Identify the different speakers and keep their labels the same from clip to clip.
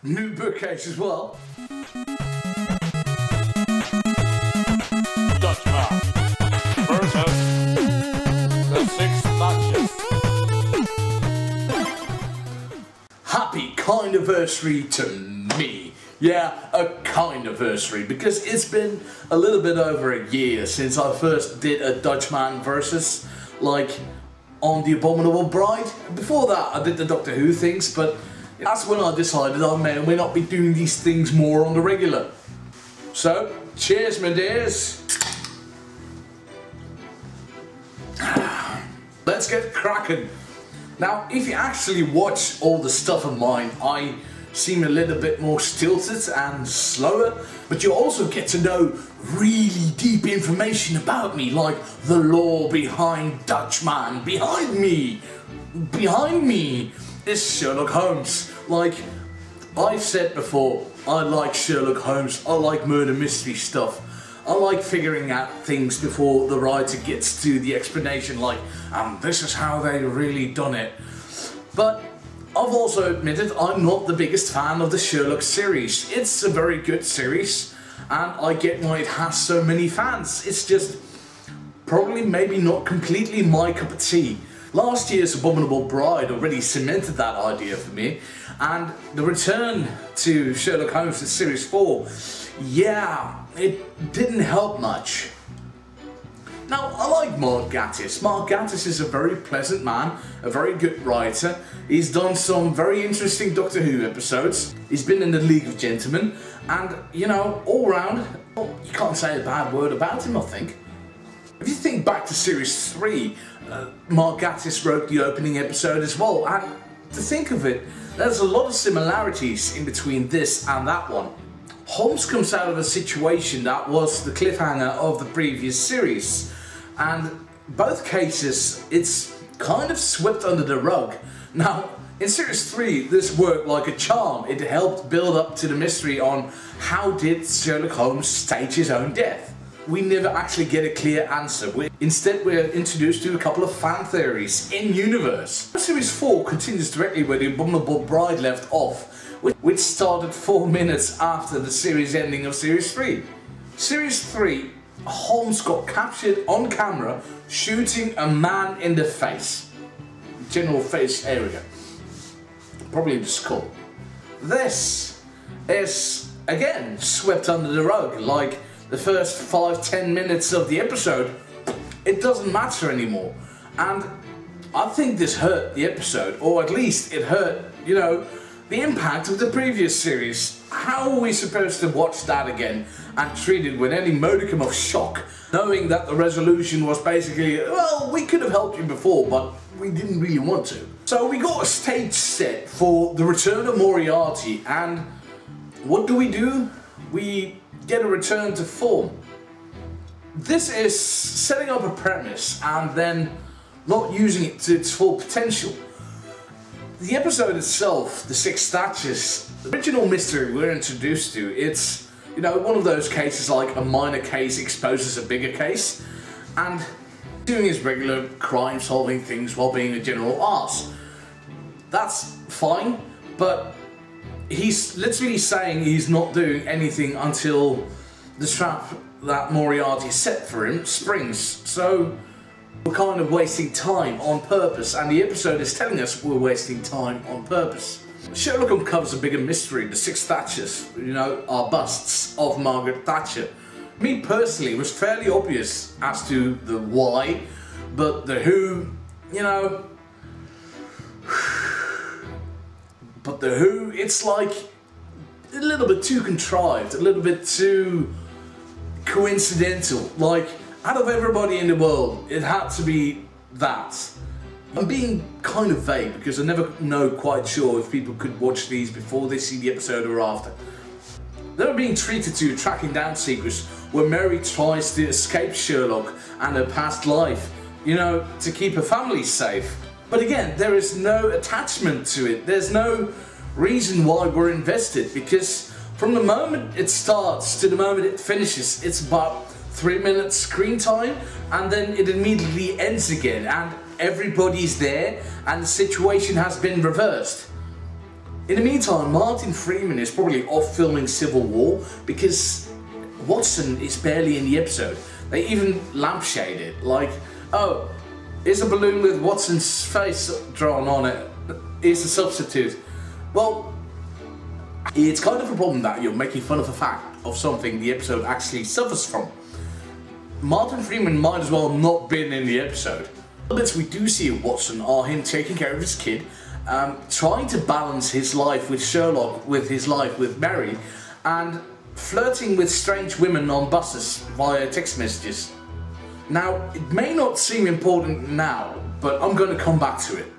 Speaker 1: New bookcase as well.
Speaker 2: Dutchman versus the 6 Thatchers.
Speaker 1: Happy kind-anniversary to me. Yeah, a kind-anniversary, because it's been a little bit over a year since I first did a Dutchman versus, like, on The Abominable Bride. Before that, I did the Doctor Who things, but that's when I decided I may or may not be doing these things more on the regular. So, cheers, my dears. Let's get cracking. Now, if you actually watch all the stuff of mine, I seem a little bit more stilted and slower, but you also get to know really deep information about me, like the lore behind Dutchman. Behind me is Sherlock Holmes. Like I've said before, I like Sherlock Holmes, I like murder mystery stuff. I like figuring out things before the writer gets to the explanation, like, this is how they really done it. But I've also admitted I'm not the biggest fan of the Sherlock series. It's a very good series, and I get why it has so many fans. It's just probably maybe not completely my cup of tea. Last year's Abominable Bride already cemented that idea for me, and the return to Sherlock Holmes in Series 4, yeah, it didn't help much. Now, I like Mark Gatiss. Mark Gatiss is a very pleasant man, a very good writer. He's done some very interesting Doctor Who episodes. He's been in the League of Gentlemen, and, you know, all round, well, you can't say a bad word about him, I think. If you think back to Series 3, Mark Gatiss wrote the opening episode as well, and to think of it, there's a lot of similarities in between this and that one. Holmes comes out of a situation that was the cliffhanger of the previous series, and both cases it's kind of swept under the rug. Now, in Series 3 this worked like a charm. It helped build up to the mystery on how did Sherlock Holmes stage his own death. We never actually get a clear answer. Instead, we're introduced to a couple of fan theories in-universe. Series 4 continues directly where The Abominable Bride left off, which started 4 minutes after the series ending of Series 3. Series 3, Holmes got captured on camera shooting a man in the face. General face area. Probably the skull. This is, again, swept under the rug, like the first 5-10 minutes of the episode. It doesn't matter anymore. And I think this hurt the episode, or at least it hurt, you know, the impact of the previous series. How are we supposed to watch that again and treat it with any modicum of shock, knowing that the resolution was basically, well, we could have helped you before, but we didn't really want to. So we got a stage set for the return of Moriarty, and what do? We get a return to form. This is setting up a premise and then not using it to its full potential. The episode itself, the 6 Thatchers, the original mystery we're introduced to, it's, you know, one of those cases like a minor case exposes a bigger case, and doing his regular crime solving things while being a general arse. That's fine, but he's literally saying he's not doing anything until the trap that Moriarty set for him springs. So we're kind of wasting time on purpose, and the episode is telling us we're wasting time on purpose. Sherlock uncovers a bigger mystery. The 6 Thatchers, you know, are busts of Margaret Thatcher. Me personally, it was fairly obvious as to the why, but the who, you know. But the who, it's like a little bit too contrived, a little bit too coincidental. Like, out of everybody in the world, it had to be that. I'm being kind of vague because I never know quite sure if people could watch these before they see the episode or after. They were being treated to a tracking down sequence where Mary tries to escape Sherlock and her past life, you know, to keep her family safe. But again, there is no attachment to it. There's no reason why we're invested, because from the moment it starts to the moment it finishes, it's about 3 minutes screen time, and then it immediately ends again, and everybody's there, and the situation has been reversed. In the meantime, Martin Freeman is probably off filming Civil War because Watson is barely in the episode. They even lampshade it, like, oh, here's a balloon with Watson's face drawn on it. Here's a substitute. Well, it's kind of a problem that you're making fun of a fact of something the episode actually suffers from. Martin Freeman might as well not been in the episode. The bits we do see of Watson are him taking care of his kid, trying to balance his life with Sherlock with his life with Mary, and flirting with strange women on buses via text messages. Now, it may not seem important now, but I'm going to come back to it.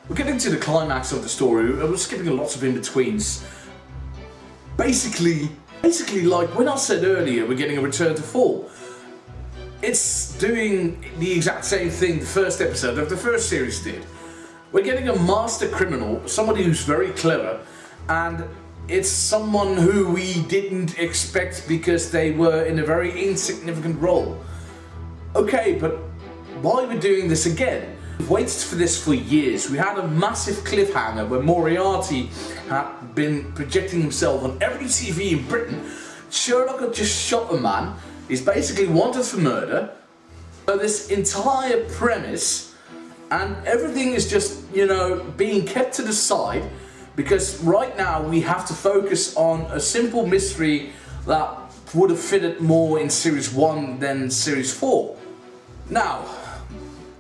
Speaker 1: We're getting to the climax of the story, we're skipping lots of in-betweens. Basically, like when I said earlier, we're getting a return to form. It's doing the exact same thing the first episode of the first series did. We're getting a master criminal, somebody who's very clever, and it's someone who we didn't expect because they were in a very insignificant role. Okay, but why are we doing this again? We've waited for this for years. We had a massive cliffhanger where Moriarty had been projecting himself on every TV in Britain. Sherlock had just shot a man. He's basically wanted for murder. So this entire premise and everything is just, you know, being kept to the side because right now we have to focus on a simple mystery that would have fitted more in Series 1 than Series 4. Now,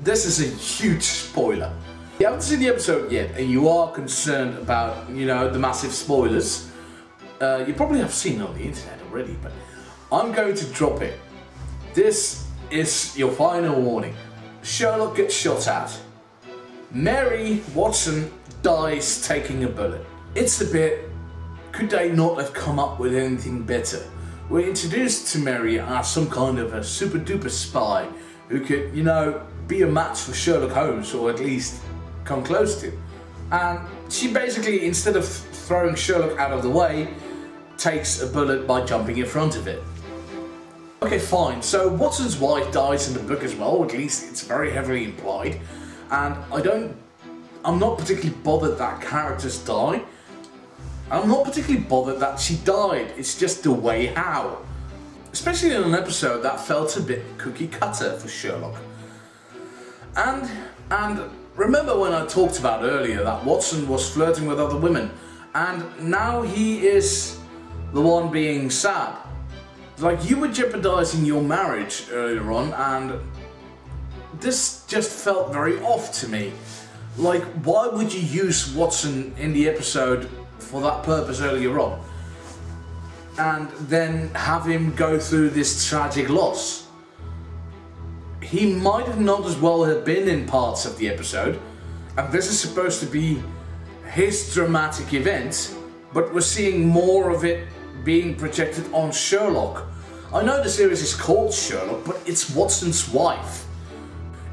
Speaker 1: this is a huge spoiler. If you haven't seen the episode yet and you are concerned about, you know, the massive spoilers, you probably have seen it on the internet already, but I'm going to drop it. This is your final warning. Sherlock gets shot at. Mary Watson dies taking a bullet. It's a bit, could they not have come up with anything better? We're introduced to Mary as some kind of a super duper spy who could, you know, be a match for Sherlock Holmes, or at least come close to. And she basically, instead of throwing Sherlock out of the way, takes a bullet by jumping in front of it. Okay, fine, so Watson's wife dies in the book as well, at least it's very heavily implied, and I'm not particularly bothered that characters die. I'm not particularly bothered that she died, it's just the way how. Especially in an episode that felt a bit cookie cutter for Sherlock. And remember when I talked about earlier that Watson was flirting with other women, and now he is the one being sad. Like, you were jeopardizing your marriage earlier on, and this just felt very off to me. Like, why would you use Watson in the episode for that purpose earlier on? And then have him go through this tragic loss. He might have not as well have been in parts of the episode, and this is supposed to be his dramatic event, but we're seeing more of it being projected on Sherlock. I know the series is called Sherlock, but it's Watson's wife.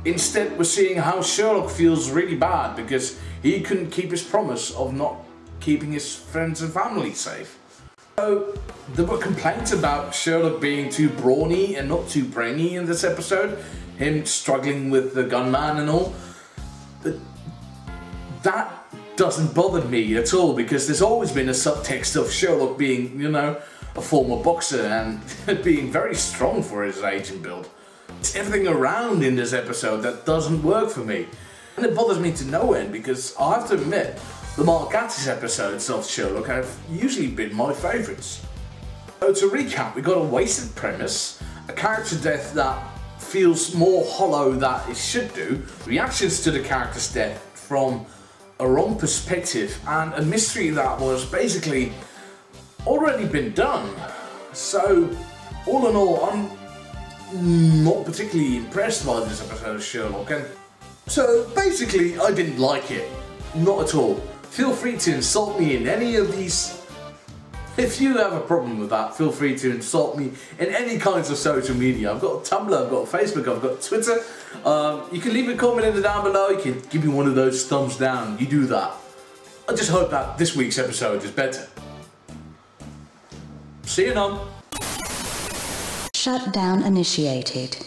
Speaker 1: Instead, we're seeing how Sherlock feels really bad because he couldn't keep his promise of not keeping his friends and family safe. So, there were complaints about Sherlock being too brawny and not too brainy in this episode, him struggling with the gunman and all. But that doesn't bother me at all because there's always been a subtext of Sherlock being, you know, a former boxer and being very strong for his age and build. It's everything around in this episode that doesn't work for me. And it bothers me to no end because I have to admit, the Mark Gatiss episodes of Sherlock have usually been my favourites. So to recap, we got a wasted premise, a character death that feels more hollow than it should do, reactions to the character's death from a wrong perspective, and a mystery that was basically already been done. So, all in all, I'm not particularly impressed by this episode of Sherlock, and so basically I didn't like it. Not at all. Feel free to insult me in any of these. If you have a problem with that, feel free to insult me in any kinds of social media. I've got a Tumblr, I've got a Facebook, I've got Twitter. You can leave a comment in the down below, you can give me one of those thumbs down, you do that. I just hope that this week's episode is better. See you, Nom.
Speaker 3: Shutdown initiated.